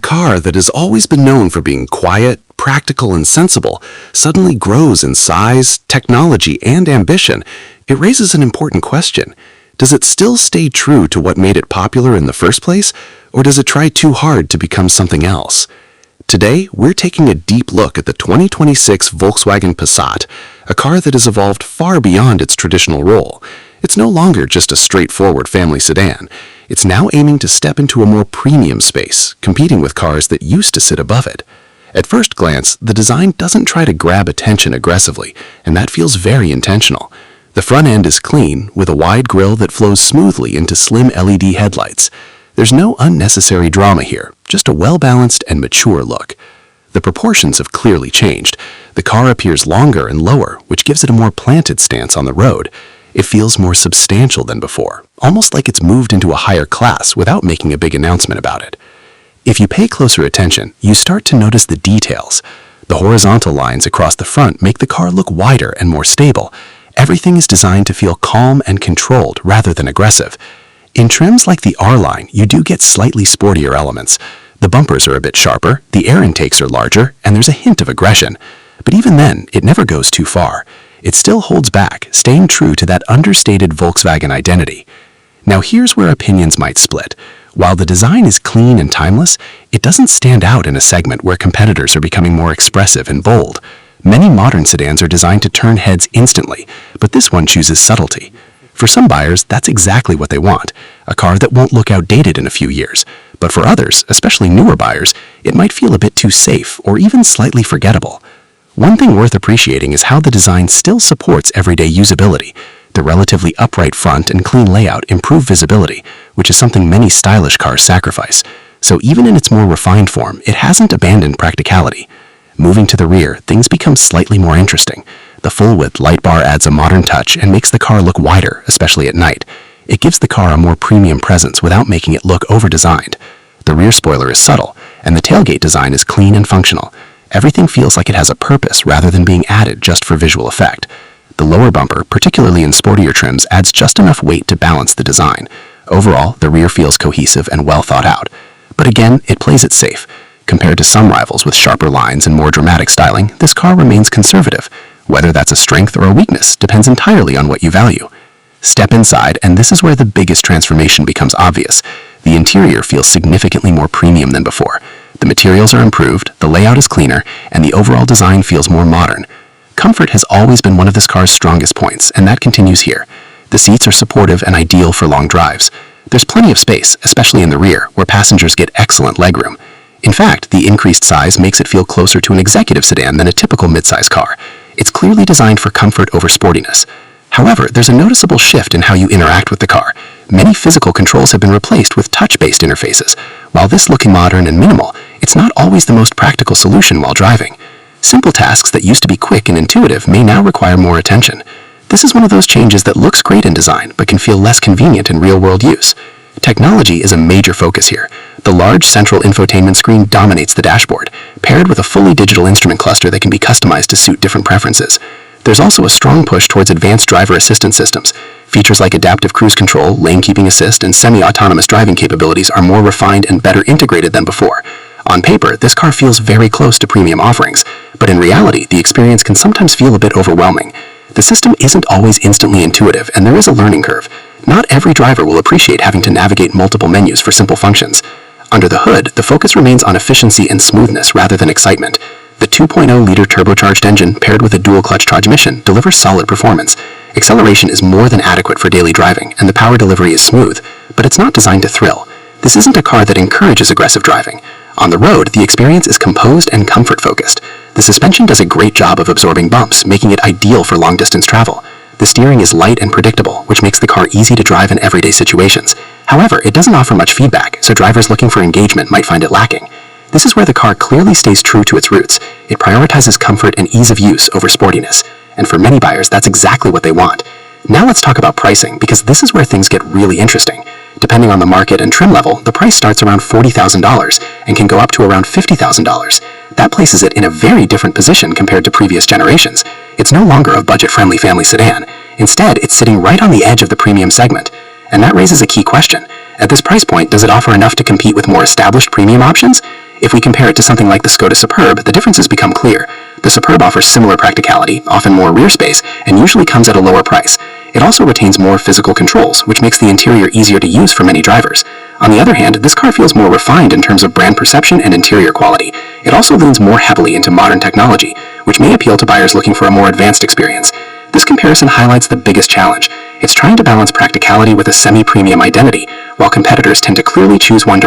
car that has always been known for being quiet, practical, and sensible suddenly grows in size, technology, and ambition, it raises an important question. Does it still stay true to what made it popular in the first place, or does it try too hard to become something else? Today, we're taking a deep look at the 2026 Volkswagen Passat, a car that has evolved far beyond its traditional role. It's no longer just a straightforward family sedan. It's now aiming to step into a more premium space, competing with cars that used to sit above it. At first glance, the design doesn't try to grab attention aggressively, and that feels very intentional. The front end is clean, with a wide grille that flows smoothly into slim LED headlights. There's no unnecessary drama here, just a well-balanced and mature look. The proportions have clearly changed. The car appears longer and lower, which gives it a more planted stance on the road. It feels more substantial than before, almost like it's moved into a higher class without making a big announcement about it. If you pay closer attention, you start to notice the details. The horizontal lines across the front make the car look wider and more stable. Everything is designed to feel calm and controlled rather than aggressive. In trims like the R-Line, you do get slightly sportier elements. The bumpers are a bit sharper, the air intakes are larger, and there's a hint of aggression. But even then, it never goes too far. It still holds back, staying true to that understated Volkswagen identity. Now here's where opinions might split. While the design is clean and timeless, it doesn't stand out in a segment where competitors are becoming more expressive and bold. Many modern sedans are designed to turn heads instantly, but this one chooses subtlety. For some buyers, that's exactly what they want, a car that won't look outdated in a few years. But for others, especially newer buyers, it might feel a bit too safe or even slightly forgettable. One thing worth appreciating is how the design still supports everyday usability. The relatively upright front and clean layout improve visibility, which is something many stylish cars sacrifice. So even in its more refined form, it hasn't abandoned practicality. Moving to the rear, things become slightly more interesting. The full-width light bar adds a modern touch and makes the car look wider, especially at night. It gives the car a more premium presence without making it look over-designed. The rear spoiler is subtle, and the tailgate design is clean and functional. Everything feels like it has a purpose rather than being added just for visual effect. The lower bumper, particularly in sportier trims, adds just enough weight to balance the design. Overall, the rear feels cohesive and well thought out. But again, it plays it safe. Compared to some rivals with sharper lines and more dramatic styling, this car remains conservative. Whether that's a strength or a weakness depends entirely on what you value. Step inside, and this is where the biggest transformation becomes obvious. The interior feels significantly more premium than before. The materials are improved, the layout is cleaner, and the overall design feels more modern. Comfort has always been one of this car's strongest points, and that continues here. The seats are supportive and ideal for long drives. There's plenty of space, especially in the rear, where passengers get excellent legroom. In fact, the increased size makes it feel closer to an executive sedan than a typical midsize car. It's clearly designed for comfort over sportiness. However, there's a noticeable shift in how you interact with the car. Many physical controls have been replaced with touch-based interfaces. While this looking modern and minimal, it's not always the most practical solution while driving. Simple tasks that used to be quick and intuitive may now require more attention. This is one of those changes that looks great in design, but can feel less convenient in real-world use. Technology is a major focus here. The large central infotainment screen dominates the dashboard, paired with a fully digital instrument cluster that can be customized to suit different preferences. There's also a strong push towards advanced driver assistance systems. Features like adaptive cruise control, lane keeping assist, and semi-autonomous driving capabilities are more refined and better integrated than before. On paper, this car feels very close to premium offerings, but in reality, the experience can sometimes feel a bit overwhelming. The system isn't always instantly intuitive, and there is a learning curve. Not every driver will appreciate having to navigate multiple menus for simple functions. Under the hood, the focus remains on efficiency and smoothness rather than excitement. The 2.0-liter turbocharged engine, paired with a dual-clutch transmission, delivers solid performance. Acceleration is more than adequate for daily driving, and the power delivery is smooth, but it's not designed to thrill. This isn't a car that encourages aggressive driving. On the road, the experience is composed and comfort-focused. The suspension does a great job of absorbing bumps, making it ideal for long-distance travel. The steering is light and predictable, which makes the car easy to drive in everyday situations. However, it doesn't offer much feedback, so drivers looking for engagement might find it lacking. This is where the car clearly stays true to its roots. It prioritizes comfort and ease of use over sportiness. And for many buyers, that's exactly what they want. Now let's talk about pricing, because this is where things get really interesting. Depending on the market and trim level, the price starts around $40,000 and can go up to around $50,000. That places it in a very different position compared to previous generations. It's no longer a budget-friendly family sedan. Instead, it's sitting right on the edge of the premium segment. And that raises a key question. At this price point, does it offer enough to compete with more established premium options? If we compare it to something like the Škoda Superb, the differences become clear. The Superb offers similar practicality, often more rear space, and usually comes at a lower price. It also retains more physical controls, which makes the interior easier to use for many drivers. On the other hand, this car feels more refined in terms of brand perception and interior quality. It also leans more heavily into modern technology, which may appeal to buyers looking for a more advanced experience. This comparison highlights the biggest challenge. It's trying to balance practicality with a semi-premium identity, while competitors tend to clearly choose one